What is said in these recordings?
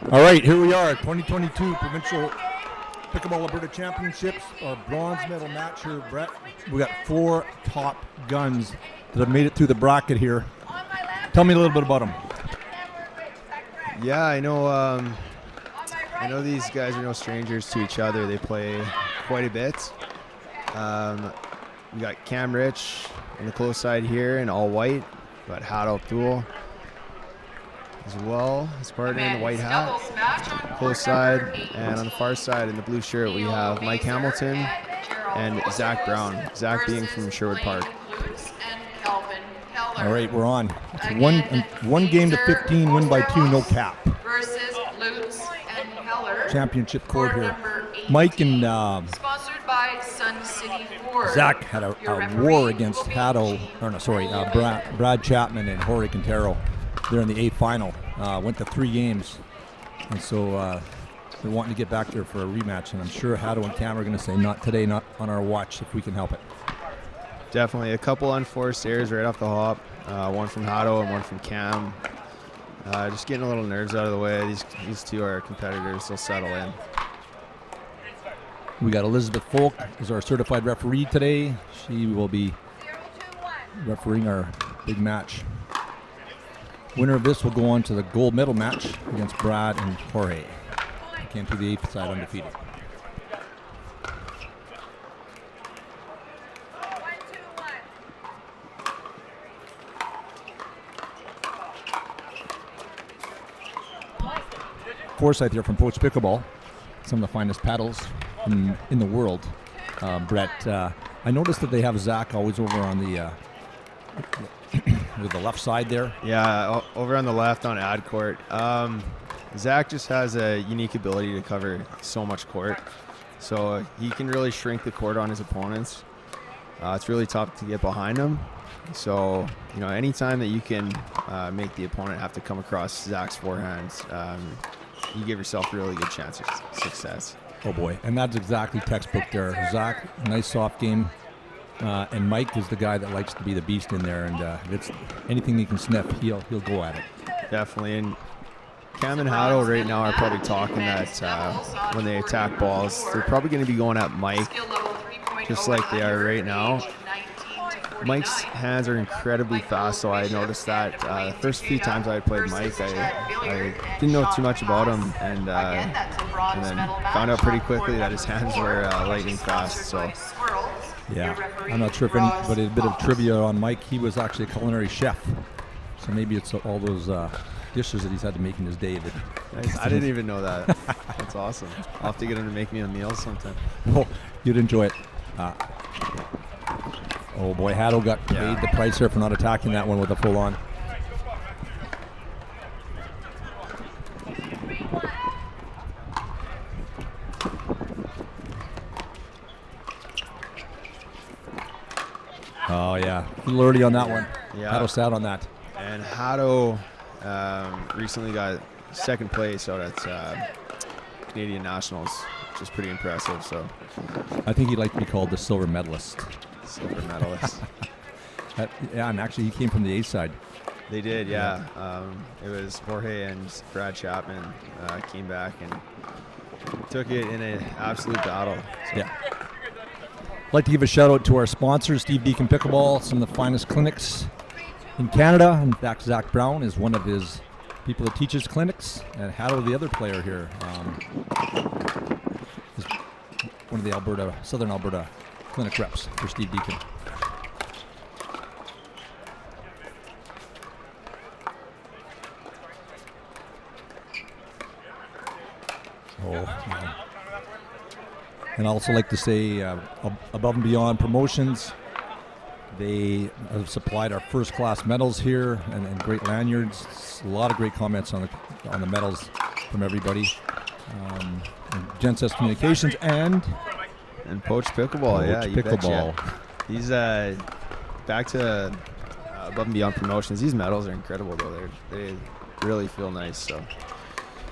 All right, here we are, 2022 Provincial Pickleball Alberta Championships, our bronze medal match here, Brett. We got 4 top guns that have made it through the bracket here. Tell me a little bit about them. Yeah, I know these guys are no strangers to each other. They play quite a bit. We got Cam Rich on the close side here in all white. We got Thul as well, his partner in the white hat, close side, and on the far side in the blue shirt we have Mike Hamilton and Zach Brown. Zach being from Sherwood Park. All right, we're on. It's one game to 15, win by 2, no cap. Championship court here. Mike and Zach had a war against Brad Chapman and Jorge Quintero. They're in the A final. Went to 3 games, and so they're wanting to get back there for a rematch. And I'm sure Hato and Cam are going to say, "Not today, not on our watch, if we can help it." Definitely a couple unforced errors right off the hop. One from Hato and one from Cam. Just getting a little nerves out of the way. These two are competitors. They'll settle in. We got Elizabeth Folk as our certified referee today. She will be refereeing our big match. Winner of this will go on to the gold medal match against Brad and Jorge. They came through the 8th side undefeated. Forsyth here from Poach Pickleball. Some of the finest paddles in the world. Brett, I noticed that they have Zach always over on the with the left side there. Yeah, over on the left on ad court. Zach just has a unique ability to cover so much court. So he can really shrink the court on his opponents. It's really tough to get behind him. So, anytime that you can make the opponent have to come across Zach's forehands, you give yourself a really good chance of success. Oh boy, and that's exactly textbook there. Zach, nice soft game. And Mike is the guy that likes to be the beast in there, and if it's anything he can sniff, he'll go at it. Definitely, and Cam and Hato right now are probably talking that when they attack balls, they're probably going to be going at Mike, just like they are right now. Mike's hands are incredibly fast, so I noticed that the first few times I played Mike, I didn't know too much about him, and then found out pretty quickly that his hands were lightning fast. So. Yeah, I'm not sure if anybody, a bit of trivia on Mike, he was actually a culinary chef. So maybe it's all those dishes that he's had to make in his day. I didn't even know that. That's awesome. I'll have to get him to make me a meal sometime. Oh, you'd enjoy it. Oh boy, Hato got paid the price here for not attacking that one with a full on. Oh yeah, a little early on that one. Yeah. Hato sat on that. And Hato recently got second place out at Canadian Nationals, which is pretty impressive. So I think he'd like to be called the silver medalist. Silver medalist. Yeah, and actually he came from the A side. They did, yeah. It was Jorge and Brad Chapman came back and took it in an absolute battle. So. Yeah. I'd like to give a shout out to our sponsors, Steve Deacon Pickleball, some of the finest clinics in Canada. In fact, Zach Brown is one of his people that teaches clinics, and Hato, the other player here, is one of the Southern Alberta clinic reps for Steve Deacon. Oh, man. And I also like to say, Above and Beyond Promotions, they have supplied our first-class medals here and great lanyards. A lot of great comments on the medals from everybody. Genses Communications and Poach Pickleball, yeah, you Pickleball. Betcha. These back to Above and Beyond Promotions. These medals are incredible, though. They really feel nice. So.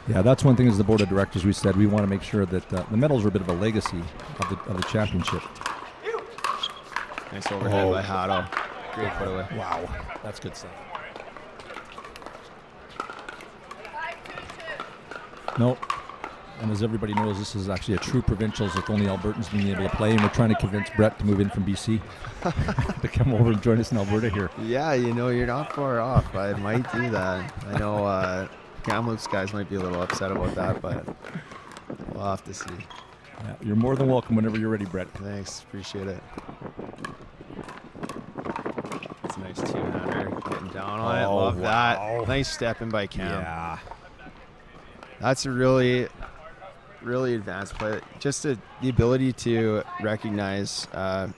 Yeah, that's one thing as the board of directors we said we want to make sure that the medals are a bit of a legacy of the championship. Nice overhead by Hato. Great put away. Wow, that's good stuff. No. And as everybody knows, this is actually a true provincials with only Albertans being able to play, and we're trying to convince Brett to move in from BC to come over and join us in Alberta here. Yeah, you're not far off. I might do that. I know Kamloops guys might be a little upset about that, but we'll have to see. Yeah, you're more than welcome whenever you're ready, Brett. Thanks, appreciate it. It's a nice two-hander, getting down on it. Love that. Nice step in by Cam. Yeah. That's a really advanced play. Just the ability to recognize, to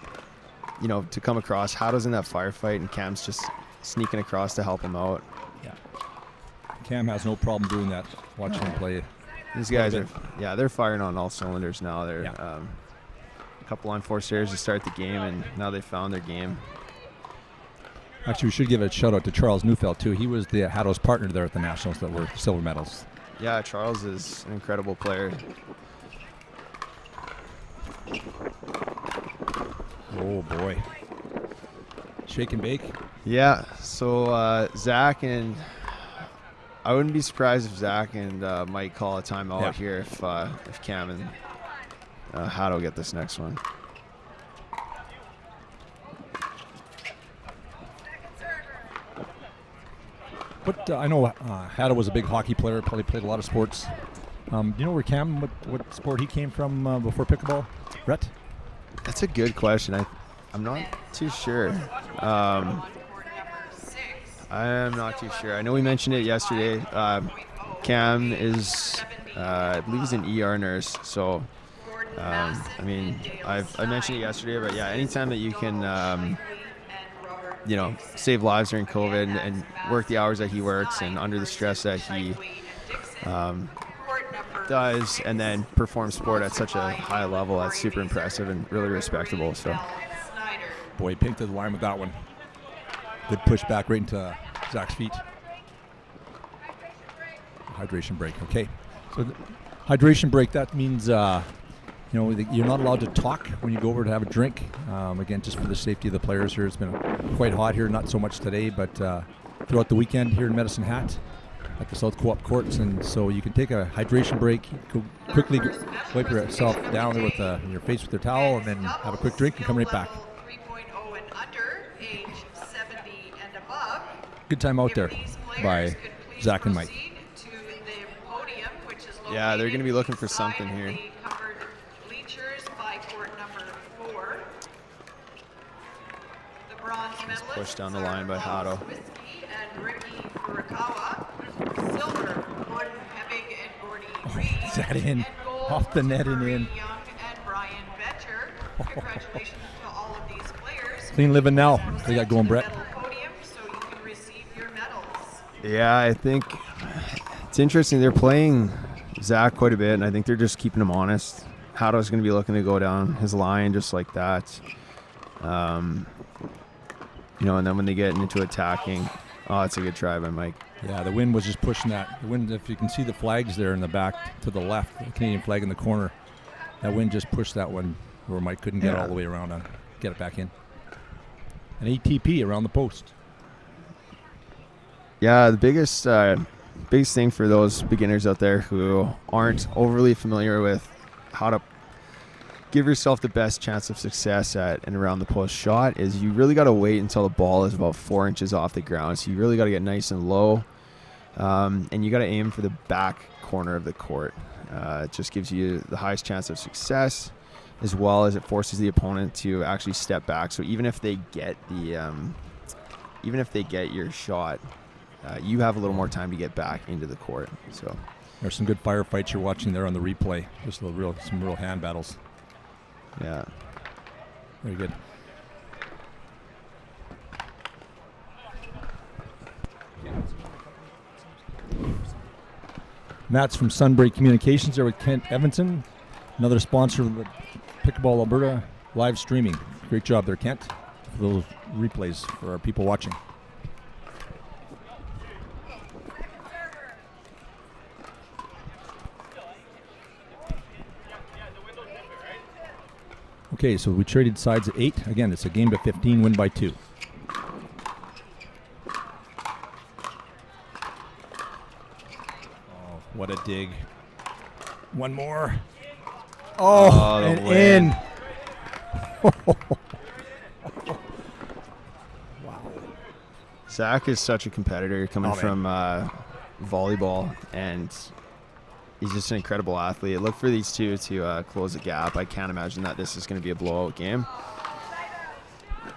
come across. Hado's in that firefight, and Cam's just sneaking across to help him out. Yeah. Cam has no problem doing that, watching him play. These guys they're firing on all cylinders now. They're a couple on forced errors to start the game, and now they found their game. Actually, we should give a shout out to Charles Neufeld too. He was the Hado's partner there at the Nationals that were silver medals. Yeah, Charles is an incredible player. Oh boy. Shake and bake? Yeah, so Zach and I wouldn't be surprised if Zach and Mike call a timeout here if Cam and Hado get this next one. But I know Hado was a big hockey player, probably played a lot of sports. Do you know where Cam, what sport he came from before pickleball? Brett? That's a good question. I'm not too sure. I am not too sure. I know we mentioned it yesterday. Cam is, I believe he's an ER nurse. So, I mentioned it yesterday, but yeah, anytime that you can, save lives during COVID and work the hours that he works and under the stress that he does, and then perform sport at such a high level, that's super impressive and really respectable. So, boy, he pinked the line with that one. Good push back right into Zach's feet. Hydration break. Okay, so the hydration break, that means you're not allowed to talk when you go over to have a drink. Again, just for the safety of the players here. It's been quite hot here, not so much today, but throughout the weekend here in Medicine Hat at the South Co-op Courts, and so you can take a hydration break, go quickly wipe yourself down there with your face with your towel, and then have a quick drink and come right back. Good time out there by Zach and Mike. Yeah, they're going to be looking for something here. Just pushed down the line by Hado. Is that in? Off the net and in. Clean living now. They got going, Brett. Yeah, I think it's interesting. They're playing Zach quite a bit, and I think they're just keeping him honest. Hado's going to be looking to go down his line just like that. And then when they get into attacking, it's a good try by Mike. Yeah, the wind was just pushing that. The wind, if you can see the flags there in the back to the left, the Canadian flag in the corner, that wind just pushed that one where Mike couldn't get all the way around and get it back in. An ATP around the post. Yeah, the biggest thing for those beginners out there who aren't overly familiar with how to give yourself the best chance of success at and around the post shot is you really got to wait until the ball is about 4 inches off the ground. So you really got to get nice and low, and you got to aim for the back corner of the court. It just gives you the highest chance of success, as well as it forces the opponent to actually step back. So even if they get your shot, you have a little more time to get back into the court. So there's some good firefights you're watching there on the replay. Just some real hand battles. Yeah. Very good. Matt's from Sunbreak Communications there with Kent Evanson, another sponsor of the Pickleball Alberta live streaming. Great job there, Kent, for those replays for our people watching. Okay, so we traded sides at 8. Again, it's a game to 15, win by 2. Oh, what a dig. One more. Oh, the and win. in. Wow. Zach is such a competitor coming man. from volleyball, and he's just an incredible athlete. Look for these two to close the gap. I can't imagine that this is going to be a blowout game.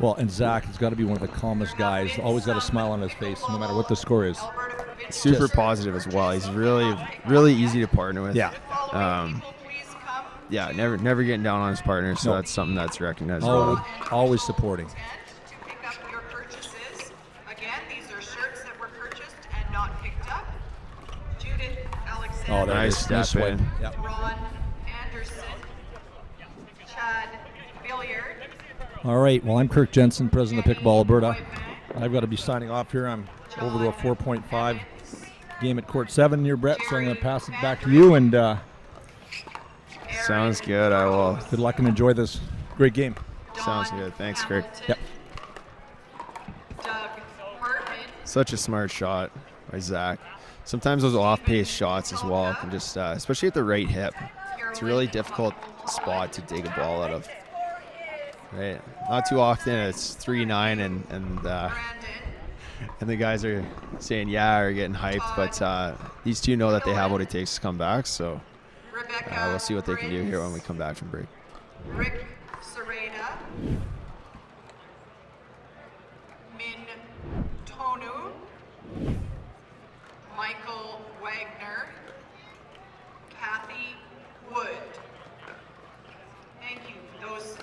Well, and Zach has got to be one of the calmest guys. Always got a smile on his face, no matter what the score is. Super Just- positive as well. He's really, really easy to partner with. Yeah. Yeah, never getting down on his partner, so No. that's something that's recognized. Always supporting. To pick up your purchases. Again, these are shirts that were purchased and not picked up. Judith Alexander. Oh, there it Nice is. step Nice swing. in. Yep. Ron Anderson. Chad Billiard. All right. Well, I'm Kirk Jensen, president of Pickleball Alberta. I've got to be signing off here. I'm over to a 4.5 game at Court 7 here, Brett. So I'm going to pass it back to you, and Sounds good. I will. good luck and enjoy this great game. Sounds good. Thanks, Kirk. Yep. Doug Hartman. Such a smart shot by Zach. Sometimes those off-pace shots as well can just, especially at the right hip, it's a really difficult spot to dig a ball out of. Right. Not too often it's 3-9 and the guys are saying yeah or getting hyped, but these two know that they have what it takes to come back. So we'll see what they can do here when we come back from break. Rick Sereda. Min Tonu. Michael Wagner. Kathy Wood. Thank you. Those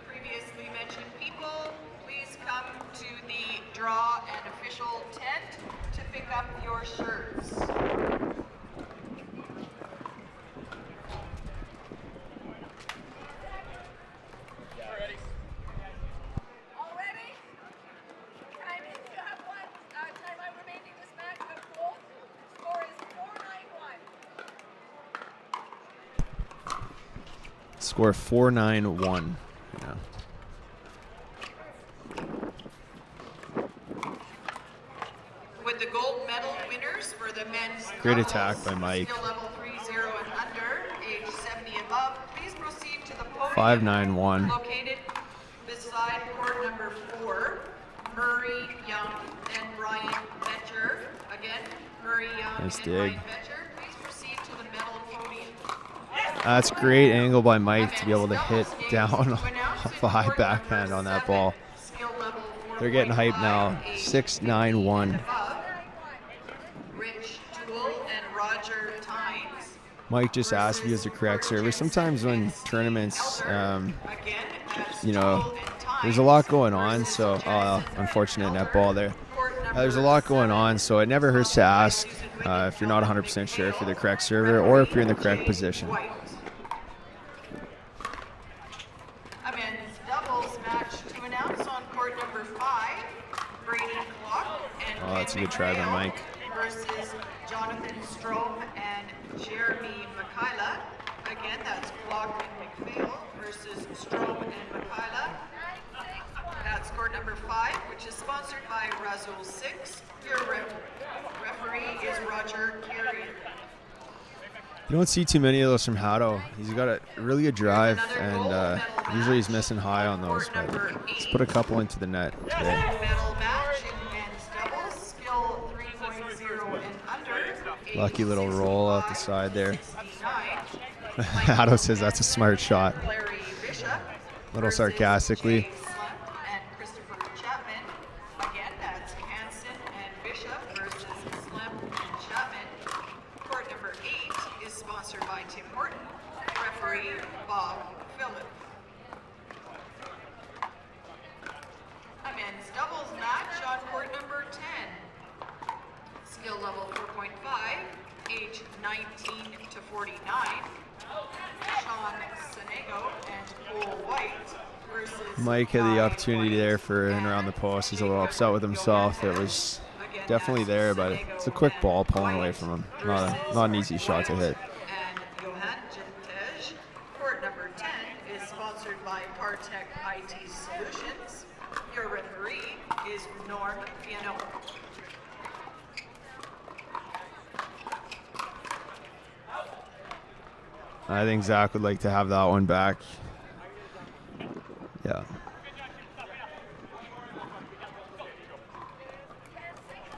previously mentioned people, please come to the draw and official tent to pick up your shirts. Already? Time is, you have one timeout remaining this match, but Thul. Score is 4-9-1. Score 4-9-1. Yeah. With the gold medal winners for the men's Great doubles, attack by Mike. skill level 3-0 and under, age 70 and above, please proceed to the podium. 5-9-1. Located beside court number 4, Murray Young and Ryan Betcher. Again, Murray Young Nice and dig. Ryan Betcher. Please proceed to the medal podium. That's great angle by Mike to be able to hit down off a high backhand on that ball. Skill level They're getting hyped now. 6-9-1. Rich Thul and Roger Tynes. Mike just asked if he was the correct server. Sometimes when tournaments, Again, you know, there's a lot going on. So, unfortunate net ball there. There's a lot going on, so it never hurts to ask if you're not 100% sure if you're the correct server or if you're in the correct position. A men's doubles match to announce on court number 5, Brady Clark and Oh, that's a good try by Mike. versus Jonathan Strom and Jeremy Mikhaila. Again, that's Clark and McPhail versus Strom and Mikhaila. That's court number 5, which is sponsored by Razul 6. Your referee is Roger Carrier. You don't see too many of those from Hato. He's got a really good drive, and usually he's missing high on those. But let's put a couple into the net today. Medal match in men's doubles, skill 3.0 and under. Lucky little roll out the side there. 69. Hato says that's a smart shot. Larry Bishop. A little versus sarcastically. Jay Slunt and Christopher Chapman. Again, that's Hansen and Bishop versus Slim and Chapman. Court number 8 is sponsored by Tim Horton. Referee Bob Phillip. A men's doubles match on court number 10. Skill level 4.5, age 19 to 49. Sean Sonego and Cole White versus Mike had the opportunity there for an around the post. He's a little upset with himself. It was definitely there, but it's a quick ball pulling away from him. Not an easy shot to hit. And Johan Jintej. Court number 10 is sponsored by Partech IT Solutions. Your referee is Norm Piano. I think Zach would like to have that one back. Yeah.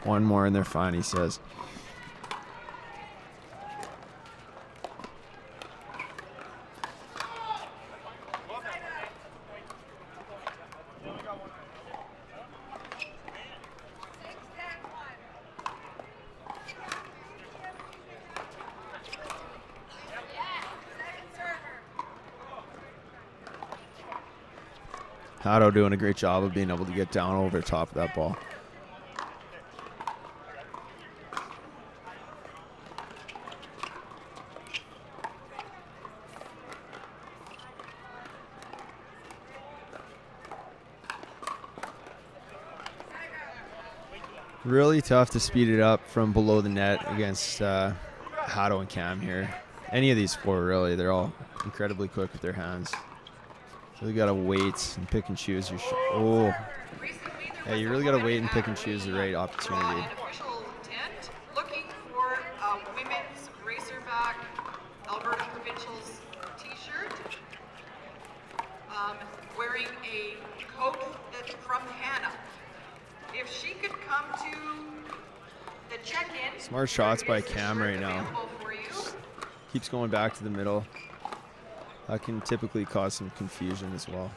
One more and they're fine, he says. Hado doing a great job of being able to get down over the top of that ball. Really tough to speed it up from below the net against Hado and Cam here. Any of these four, really. They're all incredibly quick with their hands. Really got to wait and pick and choose your shot. Oh. Yeah, you really got to wait and pick and choose the right opportunity. Looking for a women's Racerback Alberta Provincials t-shirt. Wearing a coat that's from Hannah. If she could come to the check-in. Smart shots by Cam right now. Keeps going back to the middle. That can typically cause some confusion as well.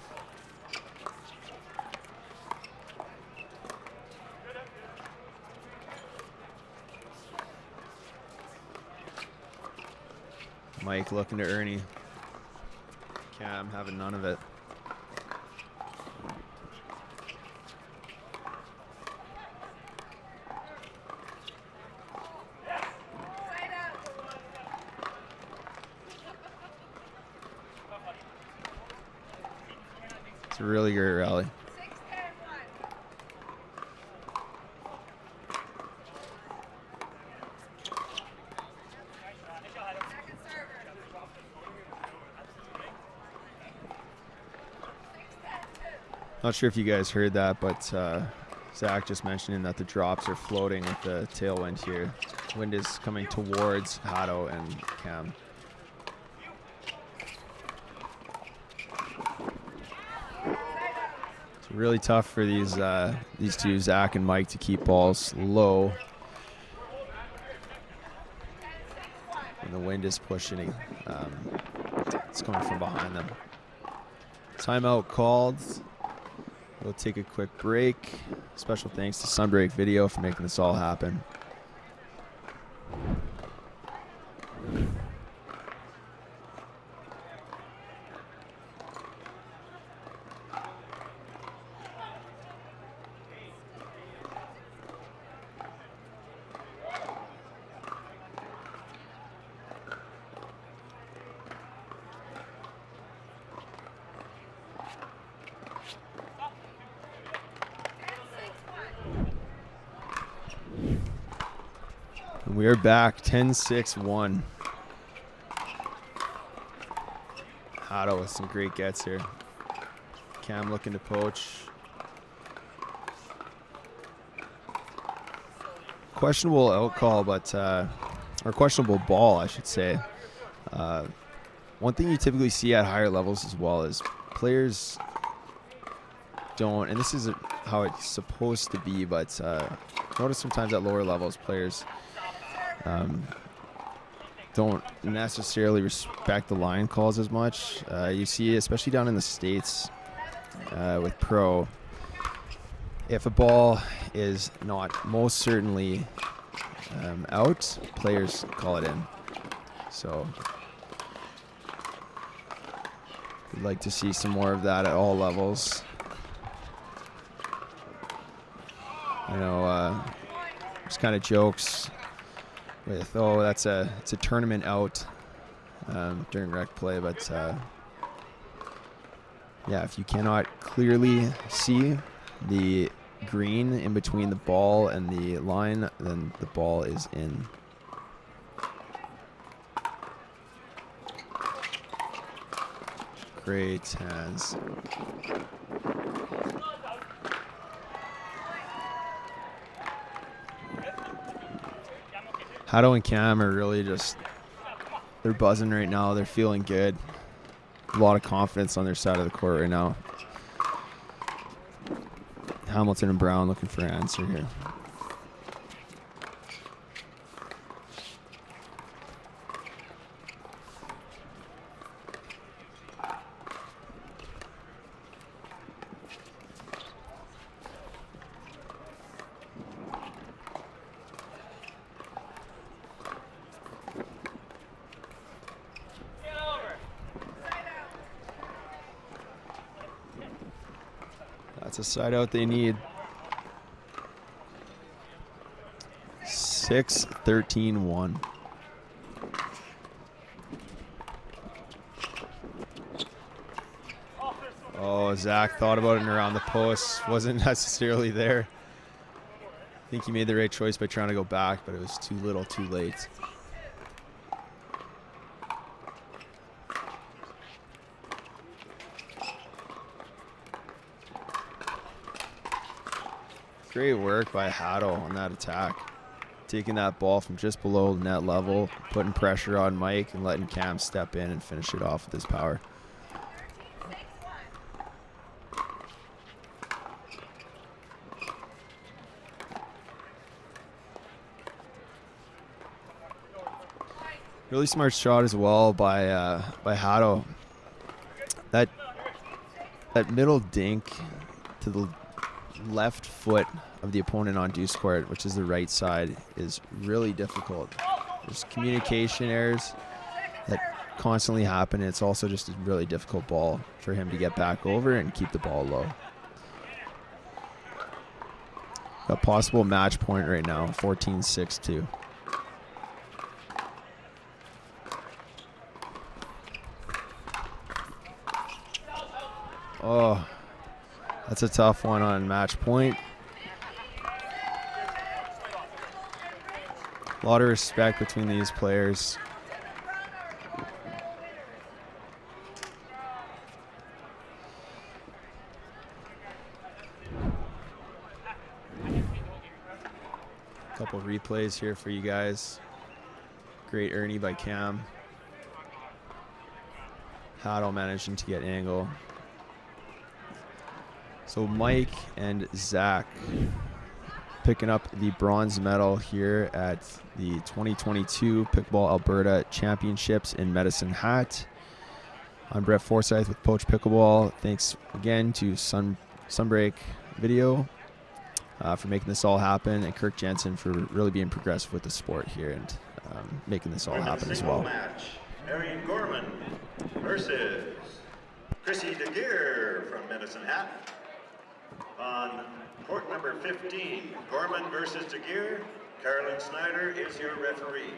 Mike looking to Ernie. Cam having none of it. It's a really great rally. Not sure if you guys heard that, but Zach just mentioning that the drops are floating with the tailwind here. Wind is coming towards Hado and Cam. It's really tough for these two, Zach and Mike, to keep balls low when the wind is pushing. It's coming from behind them. Timeout called. We'll take a quick break. Special thanks to Sunbreak Video for making this all happen. We're back, 10-6-1. Hado with some great gets here. Cam looking to poach. Questionable out call, but or questionable ball, I should say. One thing you typically see at higher levels as well is players don't, and this isn't how it's supposed to be, but notice sometimes at lower levels players don't necessarily respect the line calls as much. You see, especially down in the States with pro, if a ball is not most certainly out, players call it in. So we'd like to see some more of that at all levels. I know there's kind of jokes with, oh, it's a tournament out during rec play, but yeah, if you cannot clearly see the green in between the ball and the line, then the ball is in. Great hands. Hado and Cam are really just they're buzzing right now. They're feeling good. A lot of confidence on their side of the court right now. Hamilton and Brown looking for an answer here. That's a side out they need. 6-13-1. Oh, Zach thought about it and around the post. Wasn't necessarily there. I think he made the right choice by trying to go back, but it was too little, too late. Great work by Haddle on that attack. Taking that ball from just below net level, putting pressure on Mike and letting Cam step in and finish it off with his power. Really smart shot as well by Haddle. That middle dink to the left foot of the opponent on deuce court, which is the right side, is really difficult. There's communication errors that constantly happen. It's also just a really difficult ball for him to get back over and keep the ball low. A possible match point right now, 14-6-2. Oh, that's a tough one on match point. A lot of respect between these players. A couple replays here for you guys. Great Ernie by Cam. Haddle managing to get angle. So Mike and Zach picking up the bronze medal here at the 2022 Pickleball Alberta Championships in Medicine Hat. I'm Brett Forsyth with Poach Pickleball. Thanks again to Sunbreak Video for making this all happen, and Kirk Jensen for really being progressive with the sport here and making this all happen as well. Match. Arian Gorman versus Chrissy DeGeer from Medicine Hat. On court number 15, Gorman versus DeGeer. Carolyn Snyder is your referee.